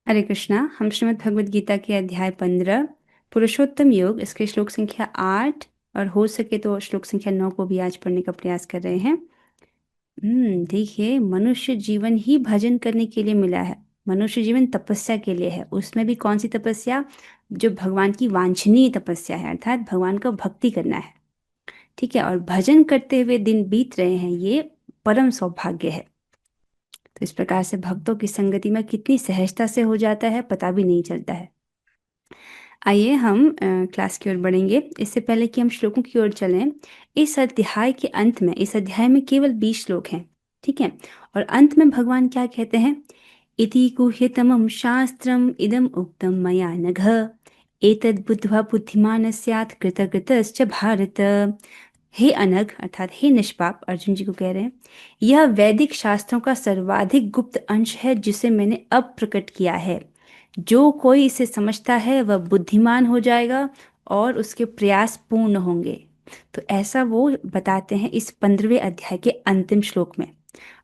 हरे कृष्णा। हम श्रीमद् भगवद गीता के अध्याय 15 पुरुषोत्तम योग इसके श्लोक संख्या 8 और हो सके तो श्लोक संख्या 9 को भी आज पढ़ने का प्रयास कर रहे हैं। देखिए, मनुष्य जीवन ही भजन करने के लिए मिला है। मनुष्य जीवन तपस्या के लिए है। उसमें भी कौन सी तपस्या? जो भगवान की वांछनीय तपस्या है, अर्थात भगवान का भक्ति करना है। ठीक है, और भजन करते हुए दिन बीत रहे हैं, ये परम सौभाग्य है। तो इस प्रकार से भक्तों की संगति में कितनी सहजता से हो जाता है, पता भी नहीं चलता है। आइए हम क्लास की ओर बढ़ेंगे। इससे पहले कि हम श्लोकों की ओर चलें, इस अध्याय के अंत में, इस अध्याय में केवल 20 श्लोक हैं। ठीक है, और अंत में भगवान क्या कहते हैं? इति गुह्यतमं शास्त्रम इदम उक्तम मया नघ एतद् बुद्ध्वा बुद्धिमान स्यात् कृतकृतश्च भारत। हे अनघ, अर्थात हे निष्पाप, अर्जुन जी को कह रहे हैं, यह वैदिक शास्त्रों का सर्वाधिक गुप्त अंश है जिसे मैंने अब प्रकट किया है। जो कोई इसे समझता है वह बुद्धिमान हो जाएगा और उसके प्रयास पूर्ण होंगे। तो ऐसा वो बताते हैं इस 15वें अध्याय के अंतिम श्लोक में।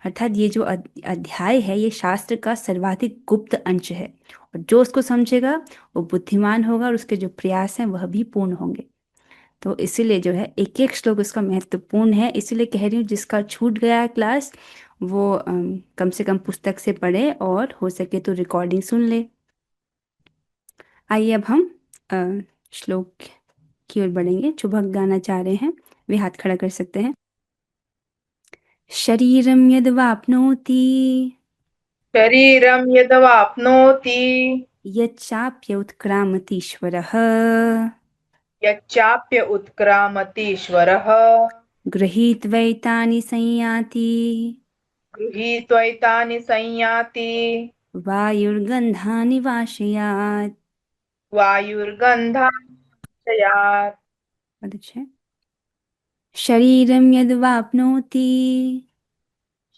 अर्थात ये जो अध्याय है, ये शास्त्र का सर्वाधिक गुप्त अंश है, और जो उसको समझेगा वो बुद्धिमान होगा और उसके जो प्रयास हैं वह भी पूर्ण होंगे। तो इसीलिए जो है एक एक श्लोक उसका महत्वपूर्ण है। इसीलिए कह रही हूँ, जिसका छूट गया है क्लास, वो कम से कम पुस्तक से पढ़े और हो सके तो रिकॉर्डिंग सुन ले। आइए अब हम अ, श्लोक की ओर बढ़ेंगे। जो भक्त गाना चाह रहे हैं वे हाथ खड़ा कर सकते हैं। शरीरं यद्वाप्नोति शरीरं यदवाप्नोति यच्चाप्य उत्क्रामतीश्वरः यच्चाप्य उत्क्रामतीश्वरः गृहीत्वैतानि संयाति गृहीत्वैतानि संयाति वायुर्गन्धानि वाशयात्। वायुर्गन्धाशयात्। अच्छा, शरीरं यद्वाप्नोति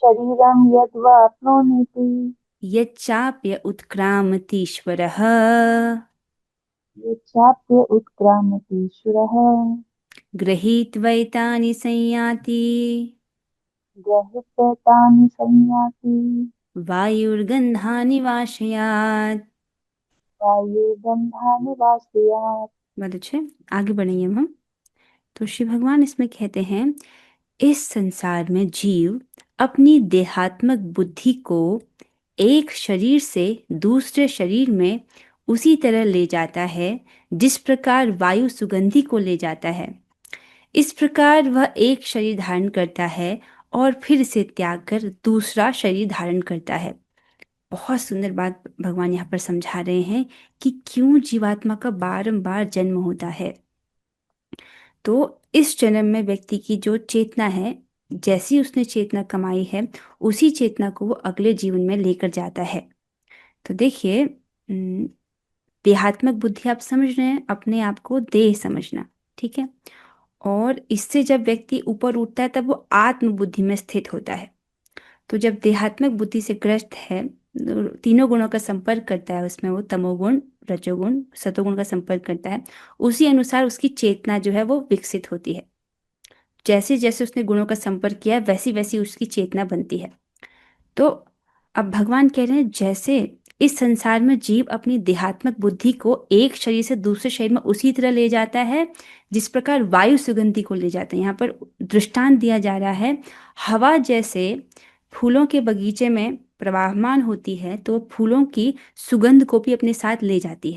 शरीरं यद्वाप्नोति यच्चाप्य उत्क्रामतीश्वरः यच्चाप्य उत्क्रामतीश्वरः गृहीत्वैतानि संयाति गृहीत्वैतानि संयाति वायुर्गन्धानि वाशयात्। वायुर्गन्धानि वाशयात्। बहुत अच्छे, आगे बढ़ेंगे अब हम। तो श्री भगवान इसमें कहते हैं, इस संसार में जीव अपनी देहात्मक बुद्धि को एक शरीर से दूसरे शरीर में उसी तरह ले जाता है जिस प्रकार वायु सुगंधि को ले जाता है। इस प्रकार वह एक शरीर धारण करता है और फिर इसे त्याग कर दूसरा शरीर धारण करता है। बहुत सुंदर बात भगवान यहाँ पर समझा रहे हैं कि क्यों जीवात्मा का बारंबार जन्म होता है। तो इस जन्म में व्यक्ति की जो चेतना है, जैसी उसने चेतना कमाई है, उसी चेतना को वो अगले जीवन में लेकर जाता है। तो देखिए, देहात्मक बुद्धि आप समझ रहे हैं, अपने आप को देह समझना। ठीक है, और इससे जब व्यक्ति ऊपर उठता है तब वो आत्म बुद्धि में स्थित होता है। तो जब देहात्मक बुद्धि से ग्रस्त है, तो तीनों गुणों का संपर्क करता है, उसमें वो तमोगुण, रजोगुण, सतोगुण का संपर्क करता है। उसी अनुसार उसकी चेतना जो है वो विकसित होती है। जैसे जैसे उसने गुणों का संपर्क किया है, वैसी वैसी उसकी चेतना बनती है। तो अब भगवान कह रहे हैं, जैसे इस संसार में जीव अपनी देहात्मक बुद्धि को एक शरीर से दूसरे शरीर में उसी तरह ले जाता है जिस प्रकार वायु सुगंधि को ले जाता है। यहाँ पर दृष्टांत दिया जा रहा है, हवा जैसे फूलों के बगीचे में प्रवाहमान होती है तो फूलों की सुगंध को भी अपने साथ ले जाती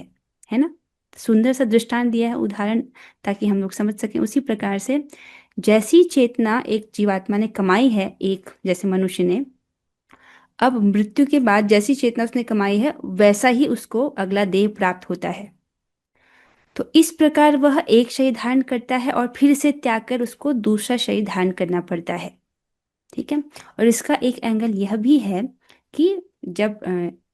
है ना। सुंदर सा दृष्टांत दिया है, उदाहरण, ताकि हम लोग समझ सकें। उसी प्रकार से जैसी चेतना एक जीवात्मा ने कमाई है, एक जैसे मनुष्य ने, अब मृत्यु के बाद जैसी चेतना उसने कमाई है वैसा ही उसको अगला देह प्राप्त होता है। तो इस प्रकार वह एक शरीर धारण करता है और फिर इसे त्याग कर उसको दूसरा शरीर धारण करना पड़ता है। ठीक है, और इसका एक एंगल यह भी है कि जब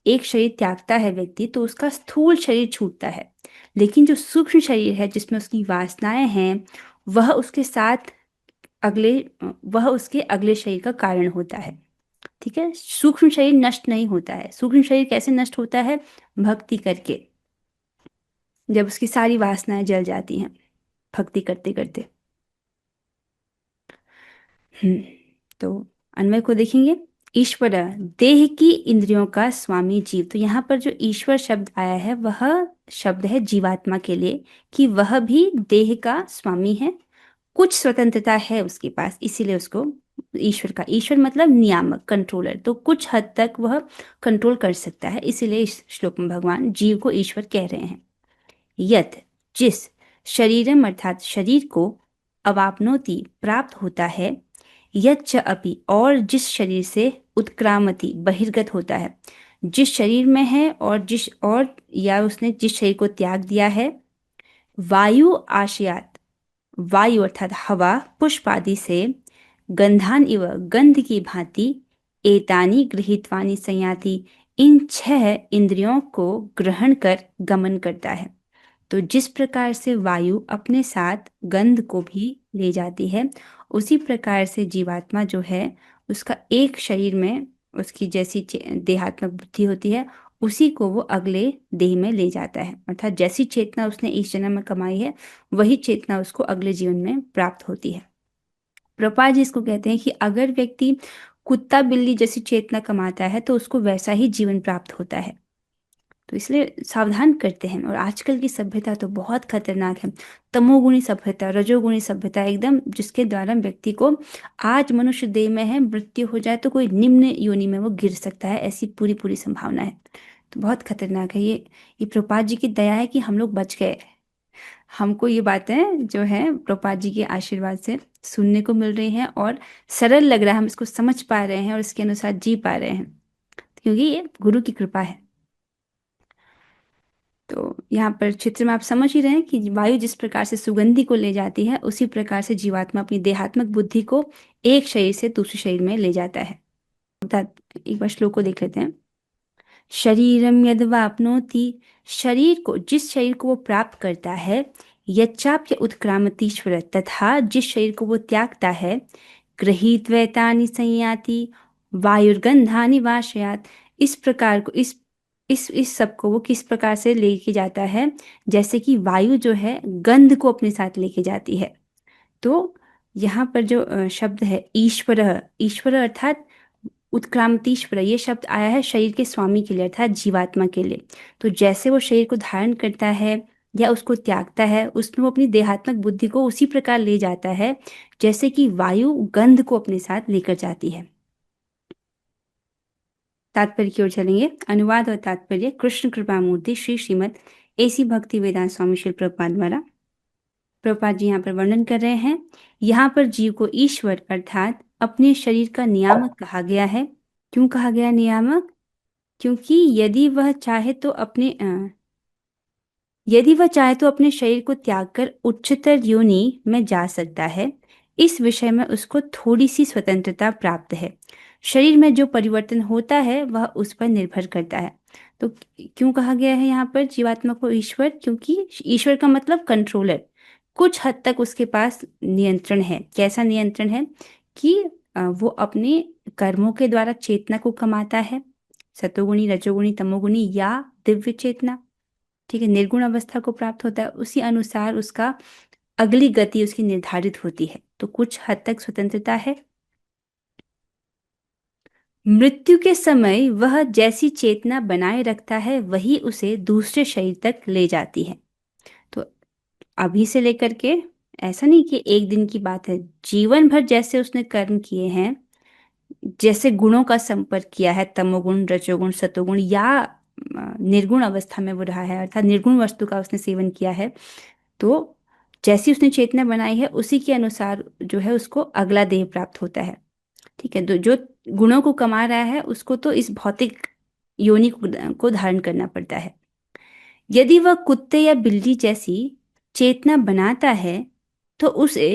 एक शरीर त्यागता है व्यक्ति तो उसका स्थूल शरीर छूटता है, लेकिन जो सूक्ष्म शरीर है जिसमें उसकी वासनाएं हैं, वह उसके साथ अगले वह उसके अगले शरीर का कारण होता है। ठीक है, सूक्ष्म शरीर नष्ट नहीं होता है। सूक्ष्म शरीर कैसे नष्ट होता है? भक्ति करके, जब उसकी सारी वासनाएं जल जाती हैं भक्ति करते करते। हम्म तो अन्वय को देखेंगे। ईश्वर देह की इंद्रियों का स्वामी जीव। तो यहाँ पर जो ईश्वर शब्द आया है वह शब्द है जीवात्मा के लिए, कि वह भी देह का स्वामी है, कुछ स्वतंत्रता है उसके पास, इसीलिए उसको ईश्वर का, ईश्वर मतलब नियामक, कंट्रोलर, तो कुछ हद तक वह कंट्रोल कर सकता है, इसीलिए इस श्लोक में भगवान जीव को ईश्वर कह रहे हैं। यत जिस शरीरम अर्थात शरीर को अवाप्नोति प्राप्त होता है, यच्च अपि और जिस शरीर से उत्क्रामति बहिर्गत होता है, जिस शरीर में है और जिस और या उसने जिस शरीर को त्याग दिया है, वायु आशयात वायु अर्थात हवा पुष्प आदि से, गंधान इव गंध की भांति, एतानी गृहीत्वानि संयाति इन छह इंद्रियों को ग्रहण कर गमन करता है। तो जिस प्रकार से वायु अपने साथ गंध को भी ले जाती है, उसी प्रकार से जीवात्मा जो है उसका एक शरीर में उसकी जैसी देहात्मक बुद्धि होती है, उसी को वो अगले देह में ले जाता है, अर्थात जैसी चेतना उसने इस जन्म में कमाई है वही चेतना उसको अगले जीवन में प्राप्त होती है। प्रभुपाद जी इसको कहते हैं कि अगर व्यक्ति कुत्ता बिल्ली जैसी चेतना कमाता है तो उसको वैसा ही जीवन प्राप्त होता है। तो इसलिए सावधान करते हैं। और आजकल की सभ्यता तो बहुत खतरनाक है, तमोगुणी सभ्यता, रजोगुणी सभ्यता एकदम, जिसके द्वारा व्यक्ति को आज मनुष्य देह में है, मृत्यु हो जाए तो कोई निम्न योनि में वो गिर सकता है, ऐसी पूरी पूरी संभावना है। तो बहुत खतरनाक है ये प्रभुपाद जी की दया है कि हम लोग बच गए। हमको ये बातें जो है प्रभुपाद जी के आशीर्वाद से सुनने को मिल रही हैं और सरल लग रहा है, हम इसको समझ पा रहे हैं और इसके अनुसार जी पा रहे हैं, क्योंकि ये गुरु की कृपा है। तो यहाँ पर चित्र में आप समझ ही रहे हैं कि वायु जिस प्रकार से सुगंधि को ले जाती है, उसी प्रकार से जीवात्मा अपनी देहात्मक बुद्धि को एक शरीर से दूसरे शरीर में ले जाता है। एक बार श्लोक को देख लेते हैं। शरीरम यद्वाप्नोति, शरीर को जिस शरीर को वो प्राप्त करता है, यच्चाप्य उत्क्रामतीश्वर तथा जिस शरीर को वो त्यागता है, गृहीत्वैतानि संयाति वायुर्गंधानि वाशयात, इस प्रकार को इस सब को वो किस प्रकार से लेके जाता है, जैसे कि वायु जो है गंध को अपने साथ लेके जाती है। तो यहाँ पर जो शब्द है ईश्वर, ईश्वर अर्थात उत्क्रांतीश्वर, ये शब्द आया है शरीर के स्वामी के लिए अर्थात जीवात्मा के लिए। तो जैसे वो शरीर को धारण करता है या उसको त्यागता है, उसमें वो अपनी देहात्मक बुद्धि को उसी प्रकार ले जाता है जैसे कि वायु गंध को अपने साथ लेकर जाती है। तात्पर्य की ओर चलेंगे। अनुवाद और तात्पर्य कृष्ण कृपा मूर्ति श्री श्रीमद एसी भक्ति वेदांत स्वामी श्री प्रभुपाद द्वारा। प्रभुपाद जी यहाँ पर वर्णन कर रहे हैं, यहाँ पर जीव को ईश्वर अर्थात अपने शरीर का नियामक कहा गया है। क्यों कहा गया नियामक? क्योंकि यदि वह चाहे तो अपने शरीर को त्याग कर उच्चतर योनि में जा सकता है। इस विषय में उसको थोड़ी सी स्वतंत्रता प्राप्त है। शरीर में जो परिवर्तन होता है वह उस पर निर्भर करता है। तो क्यों कहा गया है यहाँ पर जीवात्मा को ईश्वर? क्योंकि ईश्वर का मतलब कंट्रोलर, कुछ हद तक उसके पास नियंत्रण है। कैसा नियंत्रण है? कि वो अपने कर्मों के द्वारा चेतना को कमाता है, सतोगुणी रजोगुणी तमोगुणी या दिव्य चेतना, ठीक है, निर्गुण अवस्था को प्राप्त होता है, उसी अनुसार उसका अगली गति उसकी निर्धारित होती है। तो कुछ हद तक स्वतंत्रता है। मृत्यु के समय वह जैसी चेतना बनाए रखता है वही उसे दूसरे शरीर तक ले जाती है। तो अभी से लेकर के, ऐसा नहीं कि एक दिन की बात है, जीवन भर जैसे उसने कर्म किए हैं, जैसे गुणों का संपर्क किया है, तमोगुण रजोगुण सतोगुण या निर्गुण अवस्था में वो रहा है अर्थात निर्गुण वस्तु का उसने सेवन किया है, तो जैसी उसने चेतना बनाई है उसी के अनुसार जो है उसको अगला देह प्राप्त होता है। ठीक है, तो जो गुणों को कमा रहा है उसको तो इस भौतिक योनि को धारण करना पड़ता है। यदि वह कुत्ते या बिल्ली जैसी चेतना बनाता है तो उसे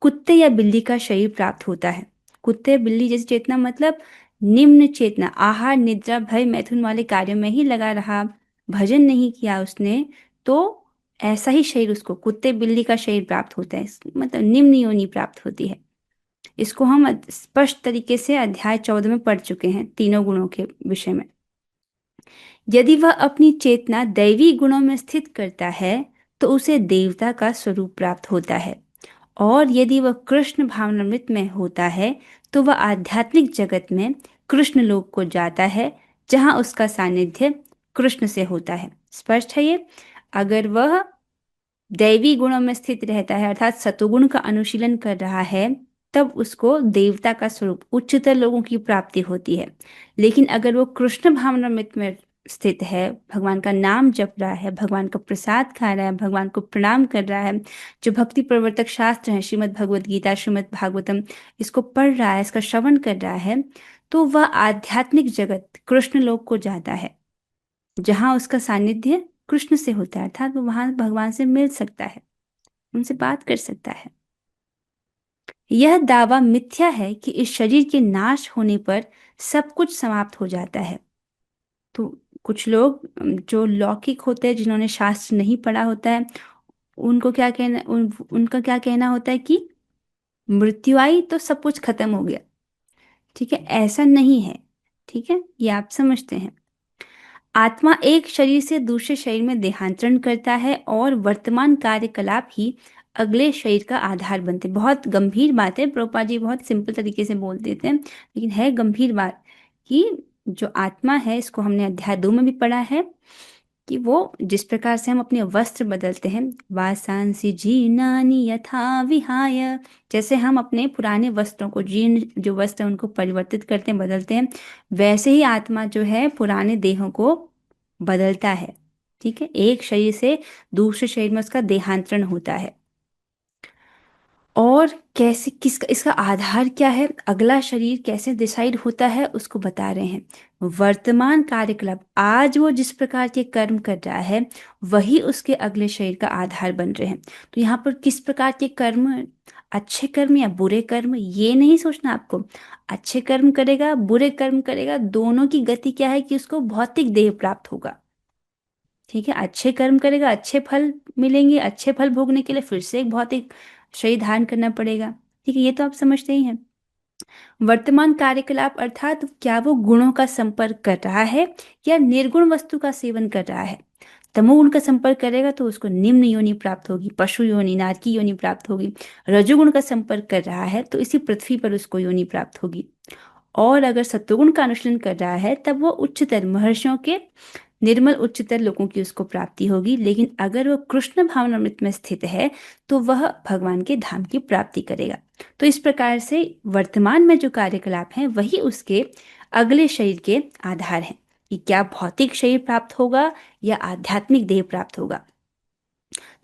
कुत्ते या बिल्ली का शरीर प्राप्त होता है। कुत्ते बिल्ली जैसी चेतना मतलब निम्न चेतना, आहार निद्रा भय मैथुन वाले कार्यों में ही लगा रहा, भजन नहीं किया उसने, तो ऐसा ही शरीर उसको कुत्ते बिल्ली का शरीर प्राप्त होता है, मतलब निम्न योनि प्राप्त होती है। इसको हम स्पष्ट तरीके से अध्याय 14 में पढ़ चुके हैं तीनों गुणों के विषय में। यदि वह अपनी चेतना दैवी गुणों में स्थित करता है तो उसे देवता का स्वरूप प्राप्त होता है, और यदि वह कृष्ण भावनामृत में होता है तो वह आध्यात्मिक जगत में कृष्ण लोक को जाता है, जहां उसका सानिध्य कृष्ण से होता है। स्पष्ट है ये? अगर वह दैवी गुणों में स्थित रहता है, अर्थात सतोगुण का अनुशीलन कर रहा है, तब उसको देवता का स्वरूप, उच्चतर लोगों की प्राप्ति होती है। लेकिन अगर वो कृष्ण भावनामृत में स्थित है, भगवान का नाम जप रहा है, भगवान का प्रसाद खा रहा है, भगवान को प्रणाम कर रहा है, जो भक्ति प्रवर्तक शास्त्र है, श्रीमद् भगवद गीता, श्रीमद् भागवतम, इसको पढ़ रहा है, इसका श्रवण कर रहा है, तो वह आध्यात्मिक जगत कृष्ण लोक को जाता है, जहां उसका सानिध्य कृष्ण से होता है, अर्थात वो वहां भगवान से मिल सकता है, उनसे बात कर सकता है। यह दावा मिथ्या है कि इस शरीर के नाश होने पर सब कुछ समाप्त हो जाता है। तो कुछ लोग जो लौकिक होते हैं, जिन्होंने शास्त्र नहीं पढ़ा होता है, उनको क्या कहना, उनका क्या कहना होता है कि मृत्यु आई तो सब कुछ खत्म हो गया। ठीक है, ऐसा नहीं है। ठीक है, ये आप समझते हैं। आत्मा एक शरीर से दूसरे शरीर में देहांतरण करता है और वर्तमान कार्यकलाप ही अगले शरीर का आधार बनते हैं। बहुत गंभीर बात है, प्रभुपाद जी बहुत सिंपल तरीके से बोल देते हैं, लेकिन है गंभीर बात कि जो आत्मा है, इसको हमने अध्याय 2 में भी पढ़ा है कि वो जिस प्रकार से हम अपने वस्त्र बदलते हैं, वासांसि जीर्णानि यथा विहाय, जैसे हम अपने पुराने वस्त्रों को, जीर्ण जो वस्त्र हैं उनको परिवर्तित करते हैं, बदलते हैं, वैसे ही आत्मा जो है पुराने देहों को बदलता है। ठीक है, एक शरीर से दूसरे शरीर में उसका देहांतरण होता है। और कैसे, किसका, इसका आधार क्या है, अगला शरीर कैसे डिसाइड होता है, उसको बता रहे हैं। वर्तमान कार्यकलाप, आज वो जिस प्रकार के कर्म कर रहा है, वही उसके अगले शरीर का आधार बन रहे हैं। तो यहाँ पर किस प्रकार के कर्म, अच्छे कर्म या बुरे कर्म, ये नहीं सोचना आपको। अच्छे कर्म करेगा, बुरे कर्म करेगा, दोनों की गति क्या है कि उसको भौतिक देह प्राप्त होगा। ठीक है, अच्छे कर्म करेगा, अच्छे फल मिलेंगे, अच्छे फल भोगने के लिए फिर से एक भौतिक शरीर धारण करना पड़ेगा। ठीक है, ये तो आप समझते ही हैं। वर्तमान कार्यकलाप अर्थात क्या वो गुणों का संपर्क कर रहा है या निर्गुण वस्तु का सेवन कर रहा है। तमोगुण का संपर्क करेगा तो उसको निम्न योनि प्राप्त होगी, पशु योनि, नारकी योनि प्राप्त होगी। रजोगुण का संपर्क कर रहा है तो इसी पृथ्वी पर उसको योनि प्राप्त होगी। और अगर सत्वगुण का अनुशीलन कर रहा है, तब वो उच्चतर महर्षियों के निर्मल उच्चतर लोगों की उसको प्राप्ति होगी। लेकिन अगर वह कृष्ण भावनामृत में स्थित है तो वह भगवान के धाम की प्राप्ति करेगा। तो इस प्रकार से वर्तमान में जो कार्यकलाप हैं वही उसके अगले शरीर के आधार हैं कि क्या भौतिक शरीर प्राप्त होगा या आध्यात्मिक देह प्राप्त होगा।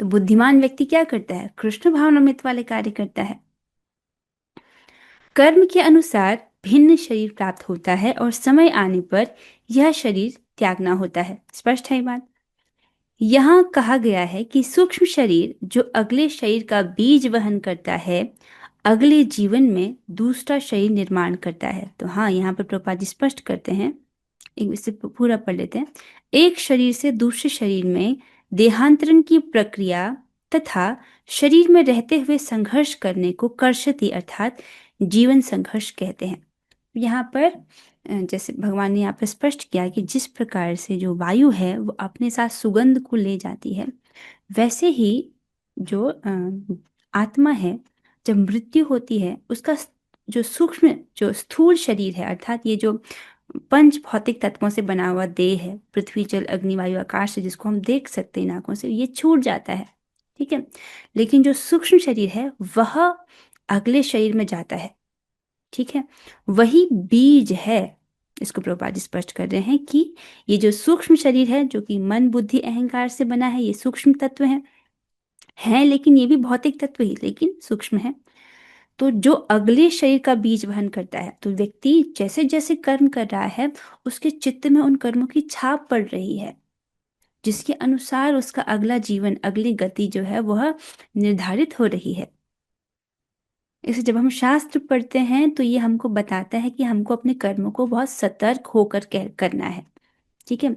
तो बुद्धिमान व्यक्ति क्या करता है, कृष्ण भावनामृत वाले कार्य करता है। कर्म के अनुसार भिन्न शरीर प्राप्त होता है और समय आने पर यह शरीर त्यागना होता है। स्पष्ट है ये बात? यहाँ कहा गया है कि सूक्ष्म शरीर जो अगले शरीर का बीज वहन करता है, अगले जीवन में दूसरा शरीर निर्माण करता है। तो हाँ, यहाँ पर प्रभुपाद जी स्पष्ट करते हैं, एक इसे पूरा पढ़ लेते हैं। एक शरीर से दूसरे शरीर में देहांतरण की प्रक्रिया तथा शरीर में रहते हुए संघर्ष करने को कर्षति अर्थात जीवन संघर्ष कहते हैं। यहाँ पर जैसे भगवान ने यहाँ पर स्पष्ट किया कि जिस प्रकार से जो वायु है वो अपने साथ सुगंध को ले जाती है, वैसे ही जो आत्मा है, जब मृत्यु होती है, उसका जो सूक्ष्म, जो स्थूल शरीर है, अर्थात ये जो पंच भौतिक तत्वों से बना हुआ देह है, पृथ्वी जल अग्नि वायु आकाश से, जिसको हम देख सकते हैं आंखों से, ये छूट जाता है। ठीक है, लेकिन जो सूक्ष्म शरीर है वह अगले शरीर में जाता है। ठीक है, वही बीज है। इसको प्रभुपाद जी स्पष्ट कर रहे हैं कि ये जो सूक्ष्म शरीर है, जो कि मन बुद्धि अहंकार से बना है, ये सूक्ष्म तत्व है, लेकिन ये भी भौतिक तत्व ही, लेकिन सूक्ष्म है। तो जो अगले शरीर का बीज वहन करता है, तो व्यक्ति जैसे जैसे कर्म कर रहा है, उसके चित्त में उन कर्मों की छाप पड़ रही है, जिसके अनुसार उसका अगला जीवन, अगली गति जो है वह निर्धारित हो रही है। इसे जब हम शास्त्र पढ़ते हैं तो ये हमको बताता है कि हमको अपने कर्मों को बहुत सतर्क होकर करना है। ठीक है,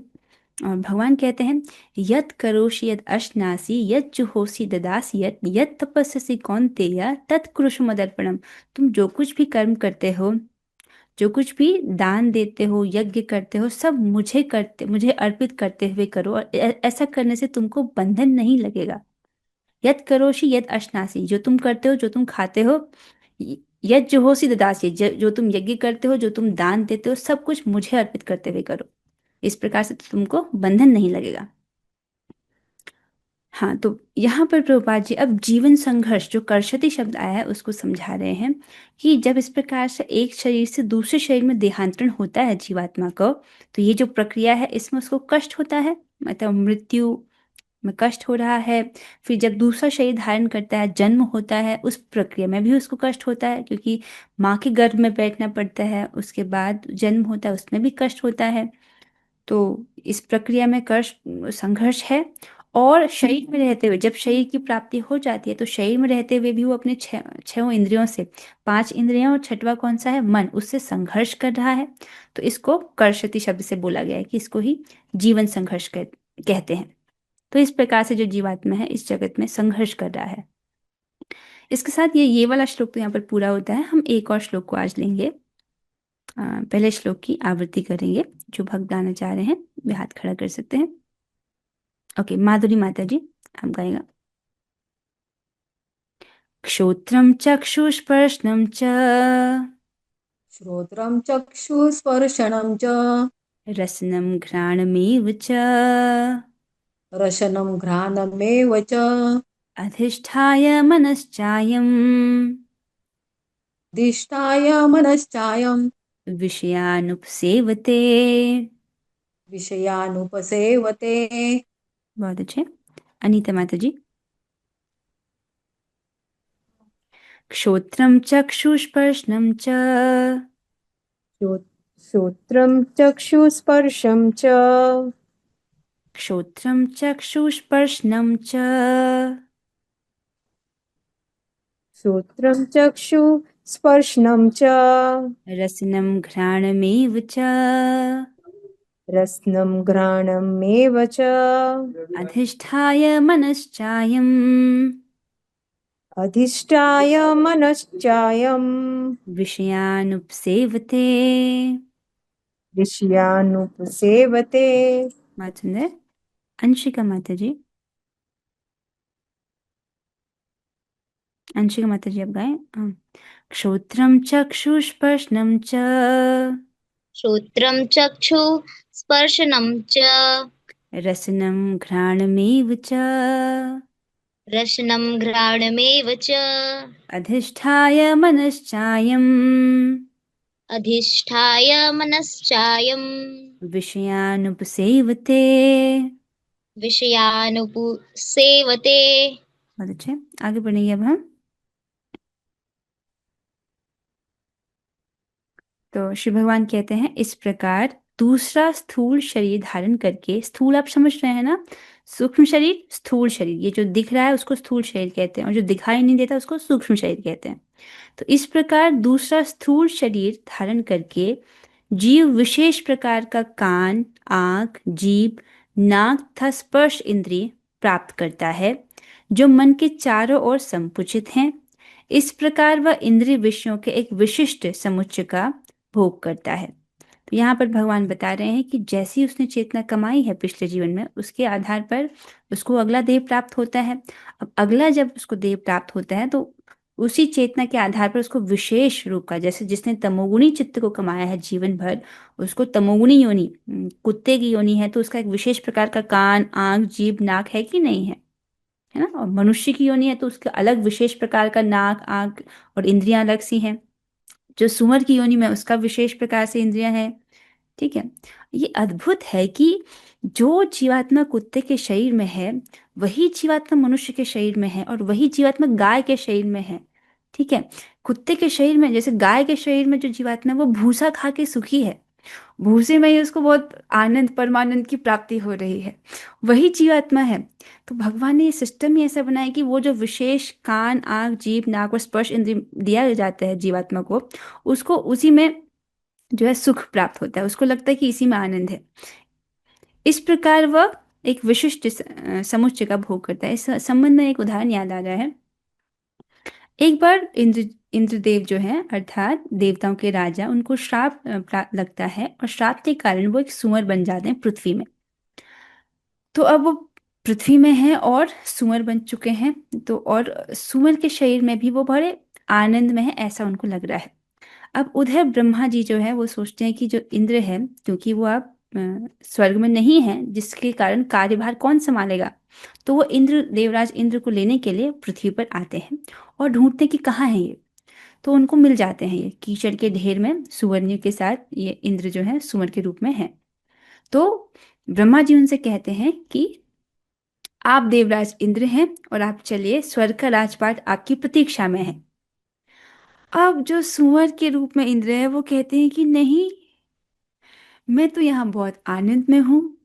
और भगवान कहते हैं, यत करोषि यद अश्नासी यत जुहोसी ददासी यत यत तपस्यसि कौन्तेय तत्कुरुषु मदर्पणम। तुम जो कुछ भी कर्म करते हो, जो कुछ भी दान देते हो, यज्ञ करते हो, सब मुझे अर्पित करते हुए करो, और ऐसा करने से तुमको बंधन नहीं लगेगा। यत करोषि यत अश्नासि, जो तुम करते हो, जो तुम खाते हो, य- यत जुहोसि ददासि, जो तुम यज्ञ करते हो, जो तुम दान देते हो, सब कुछ मुझे अर्पित करते हुए करो। इस प्रकार से तुमको बंधन नहीं लगेगा। हाँ, तो यहाँ पर प्रभुपाद जी अब जीवन संघर्ष, जो कर्षति शब्द आया है, उसको समझा रहे हैं कि जब इस प्रकार से एक शरीर से दूसरे शरीर में देहांतरण होता है जीवात्मा को, तो ये जो प्रक्रिया है इसमें उसको कष्ट होता है, मतलब मृत्यु में कष्ट हो रहा है। फिर जब दूसरा शरीर धारण करता है, जन्म होता है, उस प्रक्रिया में भी उसको कष्ट होता है, क्योंकि माँ के गर्भ में बैठना पड़ता है, उसके बाद जन्म होता है, उसमें भी कष्ट होता है। तो इस प्रक्रिया में कष्ट, संघर्ष है। और शरीर में रहते हुए, जब शरीर की प्राप्ति हो जाती है, तो शरीर में रहते हुए भी वो अपने छह इंद्रियों से, पांच इंद्रियों और छठवा कौन सा है, मन, उससे संघर्ष कर रहा है। तो इसको कर्षति शब्द से बोला गया है कि इसको ही जीवन संघर्ष कहते हैं। तो इस प्रकार से जो जीवात्मा है इस जगत में संघर्ष कर रहा है। इसके साथ ये वाला श्लोक तो यहाँ पर पूरा होता है। हम एक और श्लोक को आज लेंगे। पहले श्लोक की आवृत्ति करेंगे। जो भक्त गाना चाह रहे हैं वे हाथ खड़ा कर सकते हैं। ओके, माधुरी माता जी, आप गाएगा। क्षोत्रम चक्षुस्पर्शनम च श्रोत्रं चक्षुस्पर्शनं च रसनम घ्राणमेव च रसनं घ्राणमेव च अधिष्ठाय मनश्चायम् दिष्टाय मनश्चायं विषयानुपसेवते। विषयानुपसेवते। बहुत अच्छे। अनीता माता जी। क्षोत्रम चक्षुस्पर्शनम च श्रो- श्रोत्रं चक्षुस्पर्शं च क्षोत्रम चक्षुस्पर्शनम च श्रोत्रं चक्षुस्पर्शनं च रसनम घ्राणमेव च रसनं घ्राणमेव च अधिष्ठाय मनश्चायम् अधिष्ठाय मनश्चायं विषयानुपसेवते। विषयानुपसेवते। बहुत सुंदर। अंशिका माता जी। अंशिका माता जी, आप गाएं। क्षोत्रम चक्षुस्पर्शनम च श्रोत्रं चक्षु स्पर्शनं च रसनम घ्राणमेव च रसनं घ्राणमेव च अधिष्ठाय मनश्चायम् अधिष्ठाय मनश्चायं विषयानुपसेवते। विषयानुपसेवते। बहुत अच्छे। आगे बढ़ेंगे अब हम। तो शिव भगवान कहते हैं, इस प्रकार दूसरा स्थूल शरीर धारण करके, स्थूल आप समझ रहे हैं ना, सूक्ष्म शरीर, स्थूल शरीर, ये जो दिख रहा है उसको स्थूल शरीर कहते हैं, और जो दिखाई नहीं देता उसको सूक्ष्म शरीर कहते हैं। तो इस प्रकार दूसरा स्थूल शरीर धारण करके जीव विशेष प्रकार का कान, आंख, जीभ, नाक तथा स्पर्श इंद्रिय प्राप्त करता है, जो मन के चारों ओर संकुचित हैं। इस प्रकार वह इंद्रिय विषयों के एक विशिष्ट समुच्चय का भोग करता है। तो यहाँ पर भगवान बता रहे हैं कि जैसी उसने चेतना कमाई है पिछले जीवन में, उसके आधार पर उसको अगला देह प्राप्त होता है। अब अगला जब उसको देह प्राप्त होता है, तो उसी चेतना के आधार पर उसको विशेष रूप का, जैसे जिसने तमोगुणी चित्त को कमाया है जीवन भर, उसको तमोगुणी योनि, कुत्ते की योनि है, तो उसका एक विशेष प्रकार का कान, आंख, जीभ, नाक है कि नहीं है ना। और मनुष्य की योनि है तो उसके अलग विशेष प्रकार का नाक, आंख और इंद्रियां अलग सी हैं। जो सुअर की योनि में, उसका विशेष प्रकार से इंद्रियां हैं। ठीक है। ये अद्भुत है कि जो जीवात्मा कुत्ते के शरीर में है, वही जीवात्मा मनुष्य के शरीर में है, और वही जीवात्मा गाय के शरीर में है। ठीक है। कुत्ते के शरीर में, जैसे गाय के शरीर में जो जीवात्मा है वो भूसा खा के सुखी है, भूसे में ही उसको बहुत आनंद, परमानंद की प्राप्ति हो रही है, वही जीवात्मा है। तो भगवान ने ये सिस्टम ही ऐसा बनाया कि वो जो विशेष कान, आंख, जीभ, नाक और स्पर्श इंद्रिय दिया जाता है जीवात्मा को, उसको उसी में जो है सुख प्राप्त होता है, उसको लगता है कि इसी में आनंद है। इस प्रकार वह एक विशिष्ट समुच्चय का भोग करता है। इस संबंध में एक उदाहरण याद आ रहा है। एक बार इंद्रदेव जो है, अर्थात देवताओं के राजा, उनको श्राप लगता है, और श्राप के कारण वो एक सुअर बन जाते हैं पृथ्वी में। तो अब वो पृथ्वी में हैं और सुअर बन चुके हैं। तो और सुअर के शरीर में भी वो बड़े आनंद में है, ऐसा उनको लग रहा है। अब उधर ब्रह्मा जी जो है वो सोचते हैं कि जो इंद्र है, क्योंकि वो अब स्वर्ग में नहीं है, जिसके कारण कार्यभार कौन संभालेगा। तो वो इंद्र, देवराज इंद्र को लेने के लिए पृथ्वी पर आते हैं और ढूंढते हैं कि कहाँ है ये। तो उनको मिल जाते हैं, ये कीचड़ के ढेर में सुअरनियों के साथ ये इंद्र जो है सुअर के रूप में है। तो ब्रह्मा जी उनसे कहते हैं कि आप देवराज इंद्र हैं और आप चलिए, स्वर्ग का राजपाट आपकी प्रतीक्षा में है। अब जो सुअर के रूप में इंद्र है वो कहते हैं कि नहीं, मैं तो यहाँ बहुत आनंद में हूँ।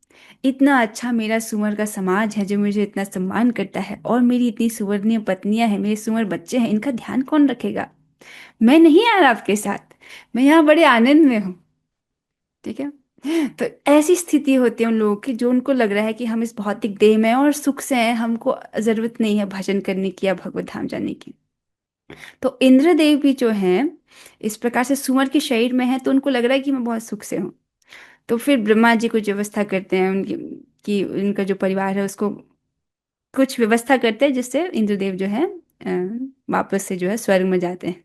इतना अच्छा मेरा सुअर का समाज है जो मुझे इतना सम्मान करता है, और मेरी इतनी सुअरनी पत्नियां हैं, मेरे सुअर बच्चे हैं, इनका ध्यान कौन रखेगा। मैं नहीं आ रहा आपके साथ, मैं यहाँ बड़े आनंद में हूँ। ठीक है। तो ऐसी स्थिति होती है उन लोगों की, जो उनको लग रहा है कि हम इस भौतिक देह में हैं और सुख से हैं, हमको जरूरत नहीं है भजन करने की या भगवत धाम जाने की। तो इंद्रदेव भी जो हैं इस प्रकार से सुअर के शरीर में है, तो उनको लग रहा है कि मैं बहुत सुख से हूँ। तो फिर ब्रह्मा जी कुछ व्यवस्था करते हैं उनकी, कि उनका जो परिवार है उसको कुछ व्यवस्था करते हैं जिससे इंद्रदेव जो है वापस से जो है स्वर्ग में जाते हैं।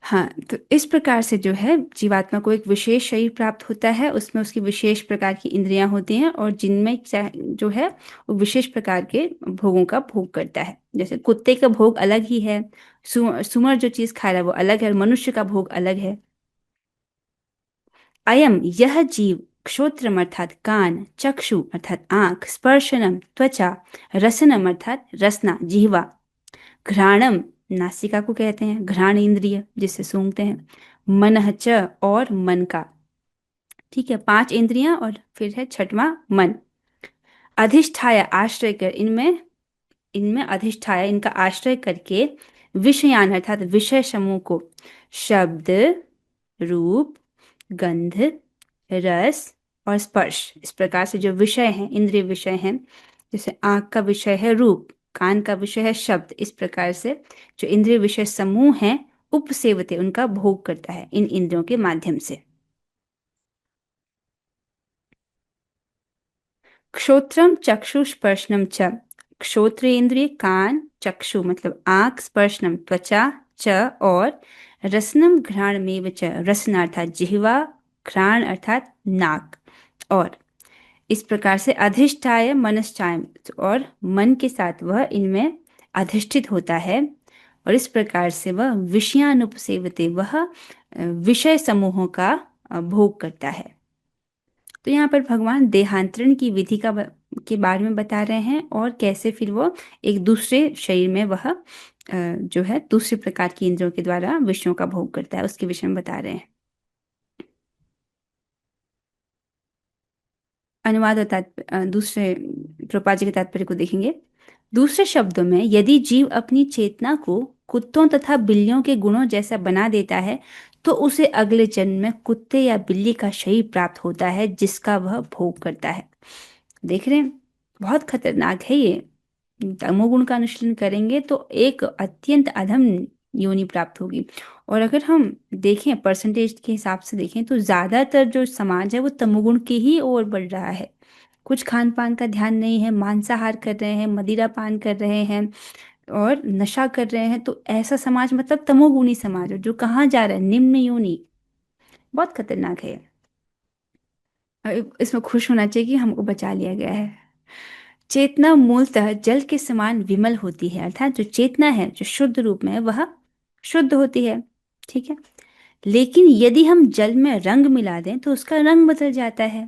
हाँ, तो इस प्रकार से जो है जीवात्मा को एक विशेष शरीर प्राप्त होता है, उसमें उसकी विशेष प्रकार की इंद्रियां होती हैं, और जिनमें जो है वो विशेष प्रकार के भोगों का भोग करता है। जैसे कुत्ते का भोग अलग ही है, सुअर जो चीज खा रहा है वो अलग है, और मनुष्य का भोग अलग है। अयम यह जीव श्रोत्रम अर्थात कान, चक्षु अर्थात आंख, स्पर्शनम त्वचा, रसनम अर्थात रसना जिह्वा, घ्राणम नासिका को कहते हैं, घ्राण इंद्रिय जिससे सूंघते हैं, मनः च और मन का। ठीक है, पांच इंद्रियां और फिर है छठवां मन। अधिष्ठाय आश्रय कर, इनमें इनमें अधिष्ठाय इनका आश्रय करके, विषयान अर्थात विषय समूह को, शब्द, रूप, गंध, रस और स्पर्श, इस प्रकार से जो विषय हैं, इंद्रिय विषय हैं, जैसे आंख का विषय है रूप, कान का विषय है शब्द, इस प्रकार से जो इंद्रिय विषय समूह हैं उपसेवते, उनका भोग करता है इन इंद्रियों के माध्यम से। क्षोत्रम चक्षु स्पर्शनम च, क्षोत्र इंद्रिय कान, चक्षु मतलब आंख, स्पर्शनम त्वचा, च और रसनम घ्राण में च, रसना अर्थात जिह्वा, घ्राण अर्थात नाक। और इस प्रकार से अधिष्ठाय मनश्चाय, और मन के साथ वह इनमें अधिष्ठित होता है, और इस प्रकार से वह विषयानुपसेवते, वह विषय समूहों का भोग करता है। तो यहाँ पर भगवान देहांतरण की विधि के बारे में बता रहे हैं, और कैसे फिर वो एक दूसरे शरीर में वह जो है दूसरे प्रकार की इंद्रियों के द्वारा विषयों का भोग करता है, उसके विषय में बता रहे हैं। अनुवाद और दूसरे प्रपाजी के तात्पर्य को देखेंगे। दूसरे शब्दों में, यदि जीव अपनी चेतना को कुत्तों तथा बिल्लियों के गुणों जैसा बना देता है, तो उसे अगले जन्म में कुत्ते या बिल्ली का शरीर प्राप्त होता है, जिसका वह भोग करता है। देख रहे हैं, बहुत खतरनाक है ये। तमोगुण का अनुशीलन करेंगे तो एक अत्यंत अधम योनि प्राप्त होगी। और अगर हम देखें परसेंटेज के हिसाब से देखें, तो ज्यादातर जो समाज है वो तमोगुण की ही ओर बढ़ रहा है। कुछ खान पान का ध्यान नहीं है, मांसाहार कर रहे हैं, मदिरा पान कर रहे हैं और नशा कर रहे हैं। तो ऐसा समाज मतलब तमोगुणी समाज है, जो कहाँ जा रहा है, निम्न योनि। बहुत खतरनाक है। इसमें खुश होना चाहिए कि हमको बचा लिया गया है। चेतना मूलतः जल के समान विमल होती है, अर्थात जो चेतना है जो शुद्ध रूप में है वह शुद्ध होती है। ठीक है, लेकिन यदि हम जल में रंग मिला दें तो उसका रंग बदल जाता है।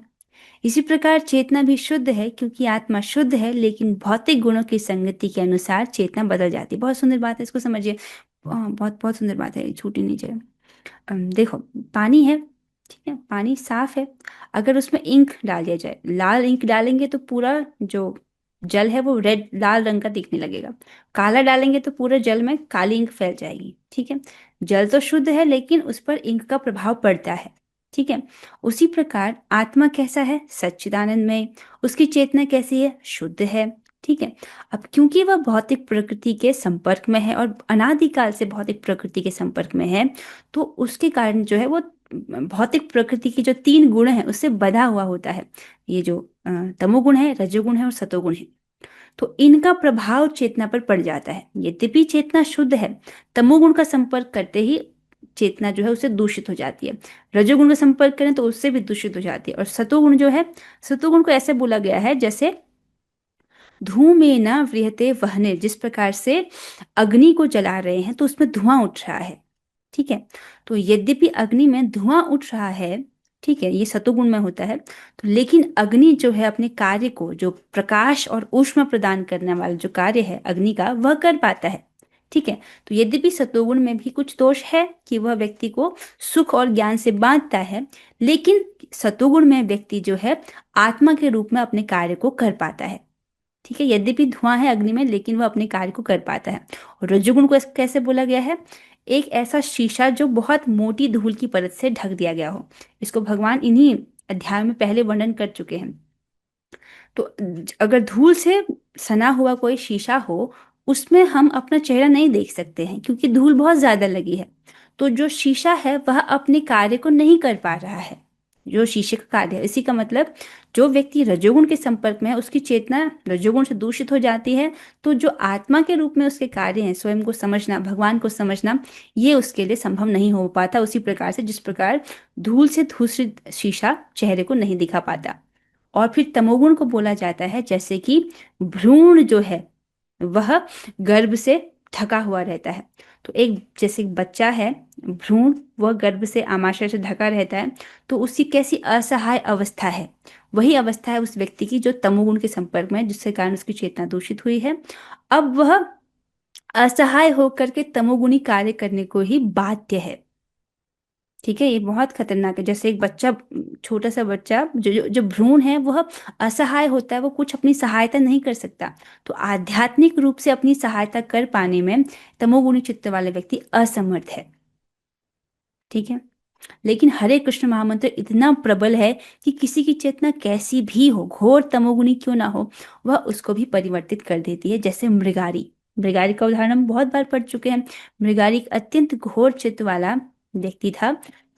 इसी प्रकार चेतना भी शुद्ध है, क्योंकि आत्मा शुद्ध है, लेकिन भौतिक गुणों की संगति के अनुसार चेतना बदल जाती है। बहुत सुंदर बात है, इसको समझिए। बहुत बहुत सुंदर बात है, छूटी नहीं जाए। देखो, पानी है, ठीक है, पानी साफ है। अगर उसमें इंक डाल दिया जाए, लाल इंक डालेंगे तो पूरा जो जल है वो रेड लाल रंग का दिखने लगेगा। काला डालेंगे तो पूरे जल में काली इंक फैल जाएगी। ठीक है, जल तो शुद्ध है, लेकिन उस पर इंक का प्रभाव पड़ता है। ठीक है, उसी प्रकार आत्मा कैसा है, सच्चिदानंद में, उसकी चेतना कैसी है, शुद्ध है। ठीक है, अब क्योंकि वह भौतिक प्रकृति के संपर्क में है और अनादिकाल से भौतिक प्रकृति के संपर्क में है, तो उसके कारण जो है वो भौतिक प्रकृति की जो तीन गुण है उससे बधा हुआ होता है। ये जो तमोगुण है, रजोगुण है और सतोगुण है, तो इनका प्रभाव चेतना पर पड़ जाता है। यद्यपि चेतना शुद्ध है, तमोगुण का संपर्क करते ही चेतना जो है उससे दूषित हो जाती है। रजोगुण का संपर्क करें तो उससे भी दूषित हो जाती है। और सतोगुण जो है, सतोगुण को ऐसे बोला गया है जैसे धूमेन व्रियते वह्नि, जिस प्रकार से अग्नि को जला रहे हैं तो उसमें धुआं उठ रहा है। ठीक है, तो यद्यपि अग्नि में धुआं उठ रहा है, ठीक है, ये सतोगुण में होता है, तो लेकिन अग्नि जो है अपने कार्य को, जो प्रकाश और ऊष्मा प्रदान करने वाला जो कार्य है अग्नि का, वह कर पाता है। ठीक है, तो यद्यपि सतोगुण में भी कुछ दोष है कि वह व्यक्ति को सुख और ज्ञान से बांधता है, लेकिन सतोगुण में व्यक्ति जो है आत्मा के रूप में अपने कार्य को कर पाता है। ठीक है, यद्यपि धुआं है अग्नि में लेकिन वह अपने कार्य को कर पाता है। और रजोगुण को कैसे बोला गया है? एक ऐसा शीशा जो बहुत मोटी धूल की परत से ढक दिया गया हो। इसको भगवान इन्हीं अध्याय में पहले वर्णन कर चुके हैं। तो अगर धूल से सना हुआ कोई शीशा हो, उसमें हम अपना चेहरा नहीं देख सकते हैं क्योंकि धूल बहुत ज्यादा लगी है। तो जो शीशा है वह अपने कार्य को नहीं कर पा रहा है, जो शीशे का कार्य है। इसी का मतलब जो व्यक्ति रजोगुण के संपर्क में है उसकी चेतना रजोगुण से दूषित हो जाती है, तो जो आत्मा के रूप में उसके कार्य हैं, स्वयं को समझना, भगवान को समझना, ये उसके लिए संभव नहीं हो पाता। उसी प्रकार से जिस प्रकार धूल से दूषित शीशा चेहरे को नहीं दिखा पाता। और फिर तमोगुण को बोला जाता है जैसे कि भ्रूण जो है वह गर्भ से ढका हुआ रहता है। तो एक जैसे बच्चा है, भ्रूण वह गर्भ से आमाशय से ढका रहता है, तो उसकी कैसी असहाय अवस्था है, वही अवस्था है उस व्यक्ति की जो तमोगुण के संपर्क में है, जिसके कारण उसकी चेतना दूषित हुई है। अब वह असहाय होकर के तमोगुणी कार्य करने को ही बाध्य है। ठीक है, ये बहुत खतरनाक है। जैसे एक बच्चा, छोटा सा बच्चा जो भ्रूण है वह असहाय होता है, वो कुछ अपनी सहायता नहीं कर सकता। तो आध्यात्मिक रूप से अपनी सहायता कर पाने में तमोगुणी चित्त वाले व्यक्ति असमर्थ है। ठीक है, लेकिन हरे कृष्ण महामंत्र इतना प्रबल है कि किसी की चेतना कैसी भी हो, घोर तमोगुणी क्यों ना हो, वह उसको भी परिवर्तित कर देती है। जैसे मृगारी, मृगारी का उदाहरण हम बहुत बार पढ़ चुके हैं। मृगारी एक अत्यंत घोर चित्त वाला व्यक्ति था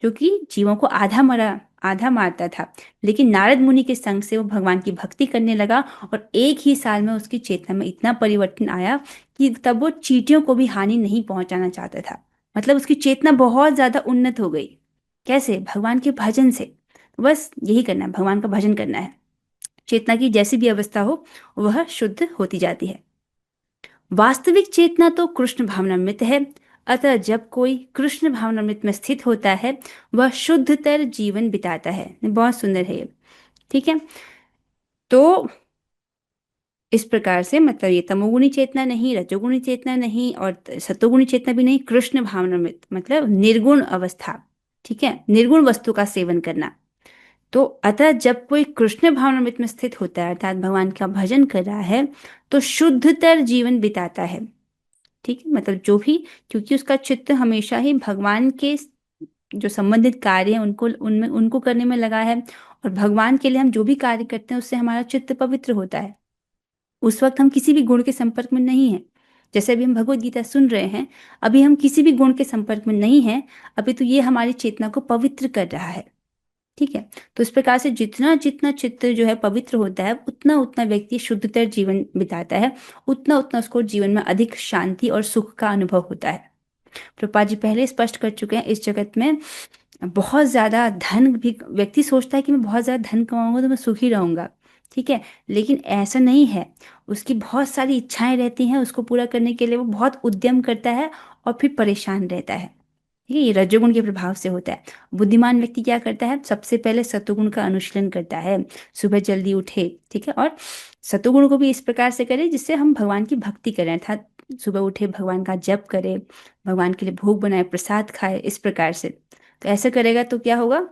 जो कि जीवों को आधा मारता था, लेकिन नारद मुनि के संग से वो भगवान की भक्ति करने लगा और एक ही साल में उसकी चेतना में इतना परिवर्तन आया कि तब वो चींटियों को भी हानि नहीं पहुंचाना चाहता था। मतलब उसकी चेतना बहुत ज्यादा उन्नत हो गई। कैसे? भगवान के भजन से। बस यही करना है, भगवान का भजन करना है। चेतना की जैसी भी अवस्था हो वह शुद्ध होती जाती है। वास्तविक चेतना तो कृष्ण भावनामृत है, अतः जब कोई कृष्ण भावनामृत में स्थित होता है वह शुद्धतर जीवन बिताता है। बहुत सुंदर है ये। ठीक है, तो इस प्रकार से मतलब ये तमोगुणी चेतना नहीं, रजोगुणी चेतना नहीं और सतोगुणी चेतना भी नहीं, कृष्ण भावनामृत मतलब निर्गुण अवस्था। ठीक है, निर्गुण वस्तु का सेवन करना। तो अतः जब कोई कृष्ण भावनामृत में स्थित होता है अर्थात भगवान का भजन कर रहा है तो शुद्धतर जीवन बिताता है। ठीक है, मतलब जो भी, क्योंकि उसका चित्त हमेशा ही भगवान के जो संबंधित कार्य हैं उनको करने में लगा है। और भगवान के लिए हम जो भी कार्य करते हैं उससे हमारा चित्त पवित्र होता है। उस वक्त हम किसी भी गुण के संपर्क में नहीं है। जैसे अभी हम भगवत गीता सुन रहे हैं, अभी हम किसी भी गुण के संपर्क में नहीं है, अभी तो ये हमारी चेतना को पवित्र कर रहा है। ठीक है, तो इस प्रकार से जितना जितना चित्त जो है पवित्र होता है उतना उतना व्यक्ति शुद्धतर जीवन बिताता है, उतना उतना उसको जीवन में अधिक शांति और सुख का अनुभव होता है। प्रभुपाद जी पहले स्पष्ट कर चुके हैं, इस जगत में बहुत ज्यादा धन भी, व्यक्ति सोचता है कि मैं बहुत ज्यादा धन कमाऊंगा तो मैं सुखी रहूंगा। ठीक है, लेकिन ऐसा नहीं है। उसकी बहुत सारी इच्छाएं रहती हैं, उसको पूरा करने के लिए वो बहुत उद्यम करता है और फिर परेशान रहता है। ठीक है, ये रजोगुण के प्रभाव से होता है। बुद्धिमान व्यक्ति क्या करता है? सबसे पहले सतोगुण का अनुशीलन करता है, सुबह जल्दी उठे। ठीक है, और सतोगुण को भी इस प्रकार से करे जिससे हम भगवान की भक्ति करें, अर्थात सुबह उठे भगवान का जप करे, भगवान के लिए भोग बनाए, प्रसाद खाए, इस प्रकार से। तो ऐसा करेगा तो क्या होगा?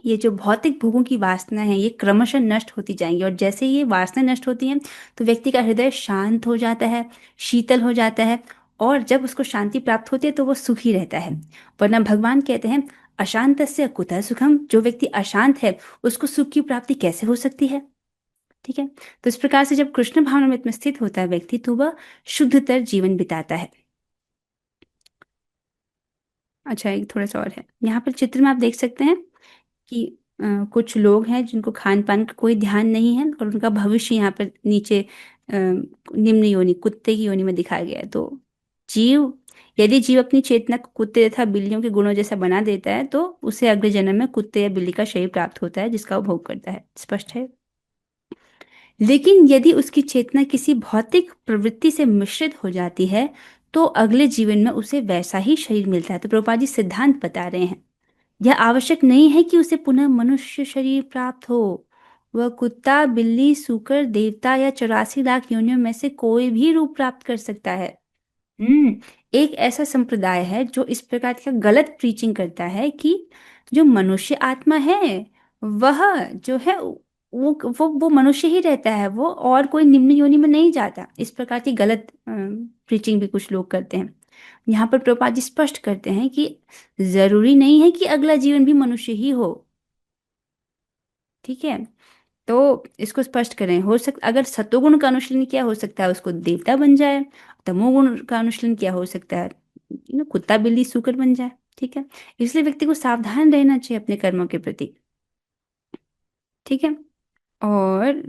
ये जो भौतिक भोगों की वासना है ये क्रमशः नष्ट होती जाएंगी, और जैसे ये वासना नष्ट होती हैं तो व्यक्ति का हृदय शांत हो जाता है, शीतल हो जाता है, और जब उसको शांति प्राप्त होती है तो वो सुखी रहता है। वरना भगवान कहते हैं अशांतस्य कुतः सुखम, जो व्यक्ति अशांत है उसको सुख की प्राप्ति कैसे हो सकती है। ठीक है, तो इस प्रकार से जब कृष्ण भावनामृत में स्थित होता है व्यक्ति तो वह शुद्धतर जीवन बिताता है। अच्छा, एक थोड़ा सा और है यहाँ पर चित्र में, आप देख सकते हैं कि कुछ लोग हैं जिनको खान पान का कोई ध्यान नहीं है और उनका भविष्य यहाँ पर नीचे निम्न योनि, कुत्ते की योनि में दिखाया गया है। तो जीव, यदि जीव अपनी चेतना को कुत्ते तथा बिल्लियों के गुणों जैसा बना देता है तो उसे अगले जन्म में कुत्ते या बिल्ली का शरीर प्राप्त होता है जिसका वो भोग करता है। स्पष्ट है? लेकिन यदि उसकी चेतना किसी भौतिक प्रवृत्ति से मिश्रित हो जाती है तो अगले जीवन में उसे वैसा ही शरीर मिलता है। तो प्रभुपाद जी सिद्धांत बता रहे हैं, यह आवश्यक नहीं है कि उसे पुनः मनुष्य शरीर प्राप्त हो। वह कुत्ता, बिल्ली, सूकर, देवता या 84 लाख योनियों में से कोई भी रूप प्राप्त कर सकता है। एक ऐसा संप्रदाय है जो इस प्रकार का गलत प्रीचिंग करता है कि जो मनुष्य आत्मा है वह जो है वो मनुष्य ही रहता है, वो और कोई निम्न योनि में नहीं जाता। इस प्रकार की गलत प्रीचिंग भी कुछ लोग करते हैं। यहाँ पर प्रभुपाद जी स्पष्ट करते हैं कि जरूरी नहीं है कि अगला जीवन भी मनुष्य ही हो। ठीक है, तो इसको स्पष्ट करें। हो सकता, अगर सतोगुण का अनुशीलन किया हो सकता है उसको देवता बन जाए, तमोगुण का अनुशीलन किया हो सकता है कुत्ता, बिल्ली, सूकर बन जाए। ठीक है, इसलिए व्यक्ति को सावधान रहना चाहिए अपने कर्मों के प्रति। ठीक है, और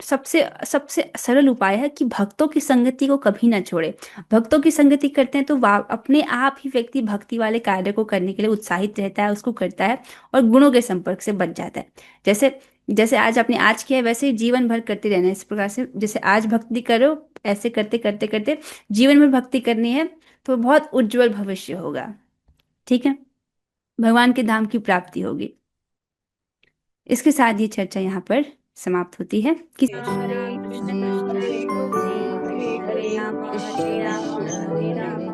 सबसे सबसे सरल उपाय है कि भक्तों की संगति को कभी ना छोड़े। भक्तों की संगति करते हैं तो अपने आप ही व्यक्ति भक्ति वाले कार्य को करने के लिए उत्साहित रहता है, उसको करता है और गुणों के संपर्क से बच जाता है। जैसे जैसे आज आपने आज किया है वैसे ही जीवन भर करते रहना है। इस प्रकार से जैसे आज भक्ति करो, ऐसे करते करते करते जीवन में भक्ति करनी है तो बहुत उज्जवल भविष्य होगा। ठीक है, भगवान के धाम की प्राप्ति होगी। इसके साथ ये चर्चा यहाँ पर समाप्त होती है। हरे कृष्ण कृष्ण कृष्ण हरे हरे, हरे राम हरे राम, राम राम हरे राम।